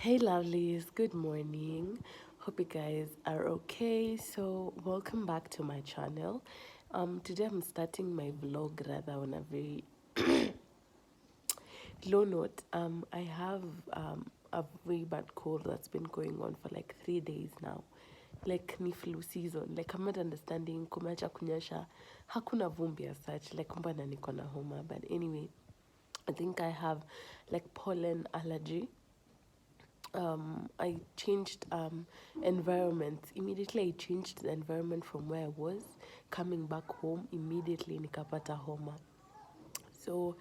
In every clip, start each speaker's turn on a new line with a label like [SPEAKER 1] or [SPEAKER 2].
[SPEAKER 1] Hey lovelies, good morning. Hope you guys are okay. So welcome back to my channel. Today I'm starting my vlog rather on a very low note. I have a very bad cold that's been going on for like 3 days now. Like ni flu season. Like I'm not understanding kumeacha kunyesha. Hakuna vumbi as such. Like mbona niko na homa. But anyway, I think I have like pollen allergy. I changed environment. Immediately I changed the environment from where I was. Coming back home, immediately nikapata homa. So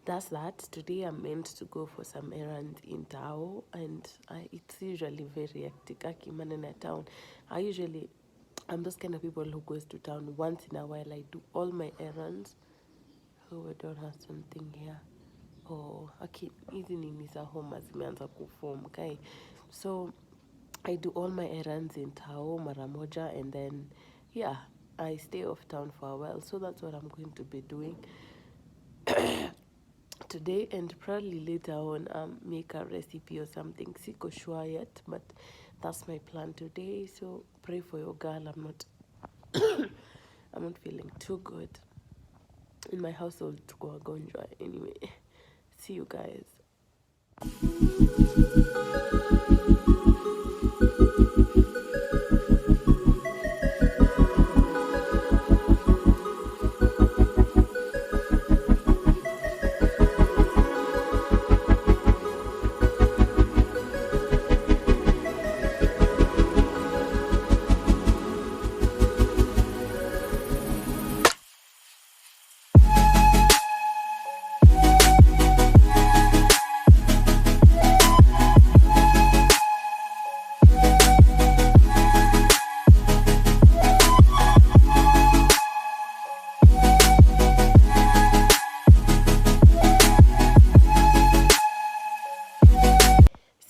[SPEAKER 1] that's that. Today I'm meant to go for some errand in Tao, and it's usually very hectic. Manana town. I'm those kind of people who goes to town once in a while. I do all my errands. Oh, I don't have something here. Oh, okay, hizi nini za homa zimeanza kuform, okay. So I do all my errands in Tao mara moja, and then yeah, I stay off town for a while. So that's what I'm going to be doing today, and probably later on make a recipe or something. Siko sure yet, but that's my plan today. So pray for your girl. I'm not feeling too good. In my household tuko wagonjwa anyway. See you guys.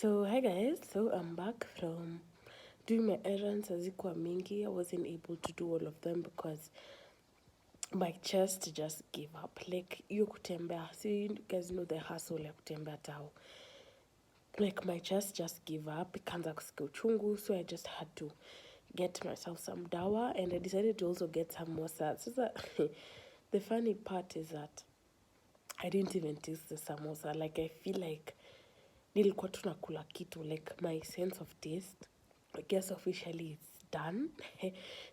[SPEAKER 1] So hi guys, so I'm back from doing my errands. Hazikuwa mingi. I wasn't able to do all of them because my chest just gave up. Like you kutembea, so you guys know the hustle ya kutembea Tao. Like my chest just gave up, ikaanza kusikia uchungu, so I just had to get myself some dawa, and I decided to also get some samosa. So that the funny part is that I didn't even taste the samosa. Like I feel like nilikuwa tu nakula kitu. Like my sense of taste, I guess officially it's done.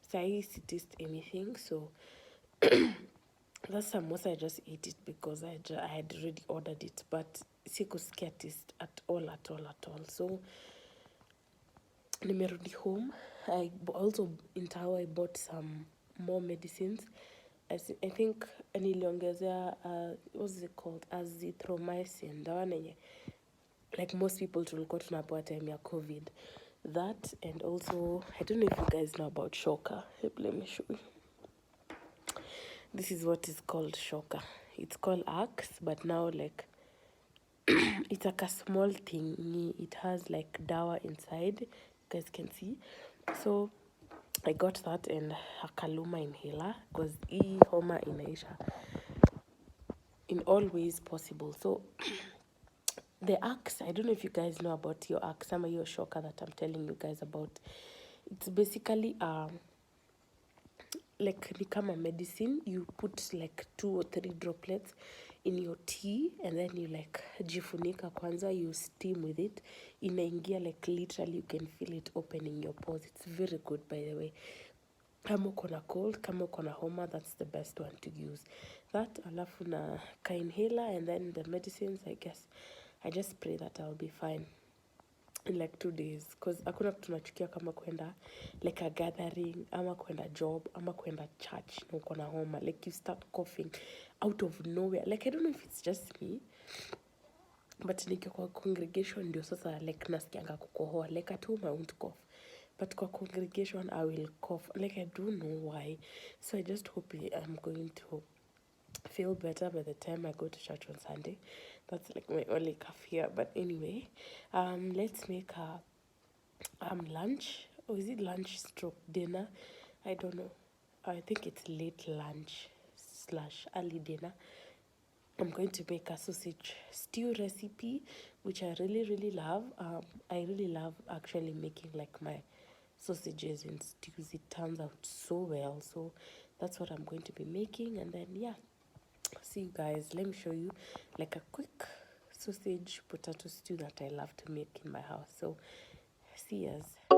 [SPEAKER 1] So I used to taste anything. So that samosa, I just ate it because I had already ordered it, but sikusikia taste at all. So nimerudi home. I also in Tao I bought some more medicines. I think niliongezea what's it called, azithromycin, dawa nenye like most people tulikuwa tunapewa time ya COVID. That, and also I don't know if you guys know about shoka. Let me show you. This is what is called shoka. It's called axe, but now like it's like a small thing. It has like dawa inside. You guys can see. So I got that and a kaluma inhaler because hii homa inaisha in all ways possible. So the axe, I don't know if you guys know about your axe, ama your shoka that I'm telling you guys about. It's basically like become a medicine. You put like 2 or 3 droplets in your tea, and then you like jifunika kwanza, you steam with it. Inaingia, like literally you can feel it opening your pores. It's very good, by the way. Kama uko na cold, kama uko na homa, that's the best one to use. That, alafu na ka inhaler, and then the medicines, I guess I just pray that I'll be fine in like 2 days, because hakuna kitu nachukia kama kwenda like a gathering, ama kwenda job, ama kwenda church na uko na homa. Like you start coughing out of nowhere. Like I don't know if it's just me, but nikiwa kwa congregation ndio sasa like nasikianga kukohoa. Like at home I won't cough, but kwa congregation I will cough. Like I don't know why. So I just hope I'm going to feel better by the time I go to church on Sunday. That's like my only cough here. But anyway, let's make a lunch. Or is it lunch stroke dinner? I don't know. I think it's late lunch / early dinner. I'm going to make a sausage stew recipe, which I really love. I really love actually making like my sausages and stews. It turns out so well. So that's what I'm going to be making. And then, yeah, see you guys. Let me show you like a quick sausage potato stew that I love to make in my house. So see yous.